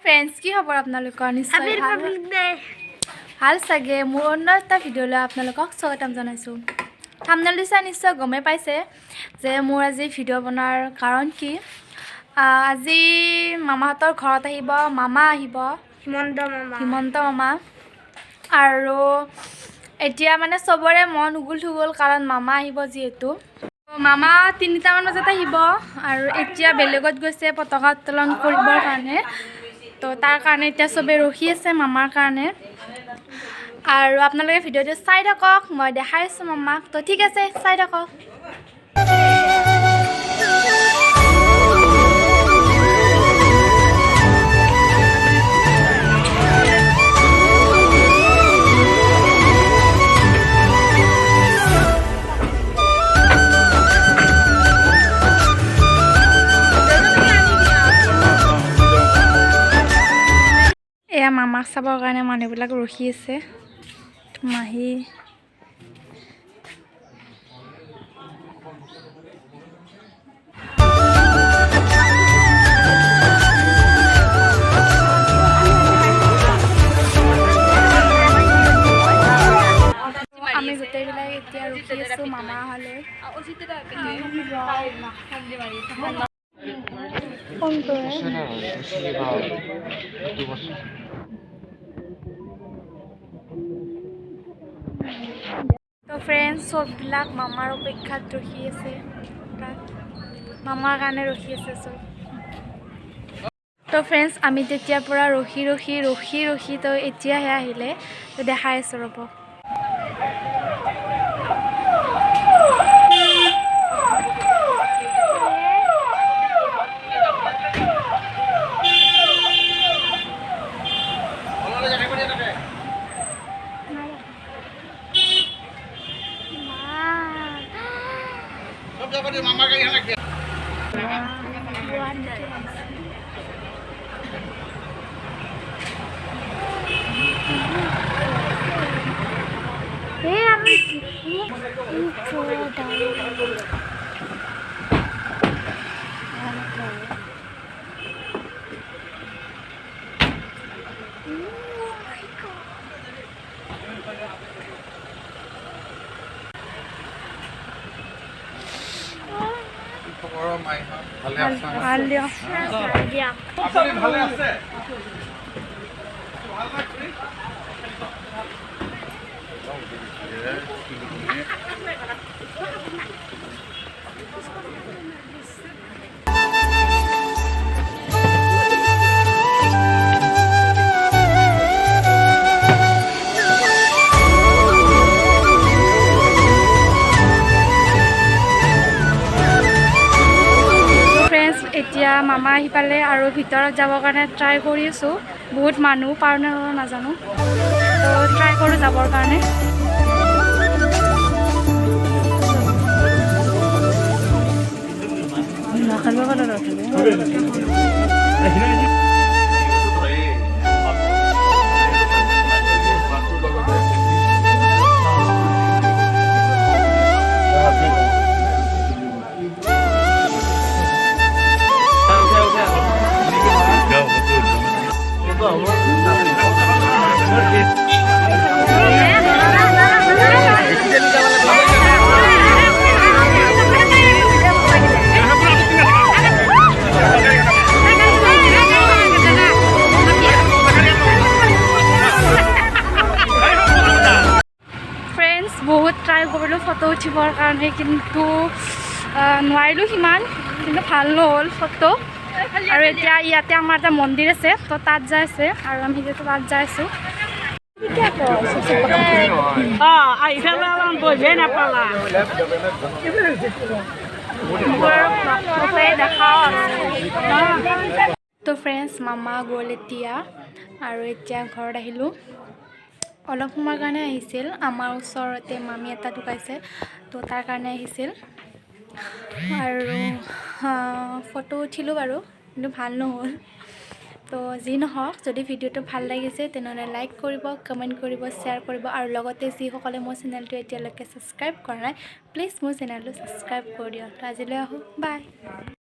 friends কি খবৰ আপোনালোকৰ নিশ্চয় ভাল চাগে মোৰ অন্য এটা ভিডিঅ'লৈ আপোনালোকক স্বাগতম জনাইছোঁ থাম্বনেইল চাই নিশ্চয় গমে পাইছে যে মোৰ আজি ভিডিঅ' বনোৱাৰ কাৰণ কি আজি মামাহঁতৰ ঘৰত আহিব মামা আহিব হিমন্ত মামা আৰু এতিয়া মানে সবৰে মন উগুল থুগুল কাৰণ মামা আহিব যিহেতু মামা 3টামান বজাত আহিব আৰু এতিয়া বেলেগত গৈছে পতাকা উত্তোলন কৰিবৰ কাৰণে তো তাৰ কাৰণে এতিয়া সবে ৰখি আছে মামাৰ কাৰণে আৰু আপোনালোকে ভিডিঅ'টো চাই থাকক মই দেখাই আছোঁ মামাক তো ঠিক আছে চাই থাকক এয়া মামাক চাবৰ কাৰণে মানুহবিলাক ৰখি আছে মাহী আমি গোটেইবিলাক এতিয়া ৰখি আছোঁ মামা অহালৈ ফোন কৰে তো ফ্ৰেন্ডছ সববিলাক মামাৰ অপেক্ষাত ৰখি আছে মামাৰ কাৰণে ৰখি আছে চব তো ফ্ৰেন্ডছ আমি তেতিয়াৰ পৰা ৰখি তো এতিয়াহে আহিলে তো দেখাই আছোঁ ৰ'ব এতিয়া মামা আহি পালে আৰু ভিতৰত যাবৰ কাৰণে ট্ৰাই কৰি আছোঁ বহুত মানুহ পাৰোঁ নাজানো তো ট্ৰাই কৰোঁ যাবৰ কাৰণে বহুত ট্ৰাই কৰিলোঁ ফটো উঠিবৰ কাৰণে কিন্তু নোৱাৰিলোঁ সিমান কিন্তু ভাল নহ'ল ফটো আৰু এতিয়া ইয়াতে আমাৰ এটা মন্দিৰ আছে তো তাত যাই আছে আৰু আমি যিহেতু তাত যাই আছোঁ তো ফ্ৰেণ্ডছ মামা গ'ল এতিয়া আৰু এতিয়া ঘৰত আহিলোঁ অলপ সময়ৰ কাৰণে আহিছিল আমাৰ ওচৰতে মামী এটা ঢুকাইছে তো তাৰ কাৰণে আহিছিল আৰু ফটো উঠিলোঁ বাৰু কিন্তু ভাল নহ'ল তো যি নহওক যদি ভিডিঅ'টো ভাল লাগিছে তেনেহ'লে লাইক কৰিব কমেণ্ট কৰিব শ্বেয়াৰ কৰিব আৰু লগতে যিসকলে মোৰ চেনেলটো এতিয়ালৈকে ছাবস্ক্ৰাইব কৰা নাই প্লিজ মোৰ চেনেলটো ছাবস্ক্ৰাইব কৰি দিয়ক তো আজিলৈ আহোঁ বাই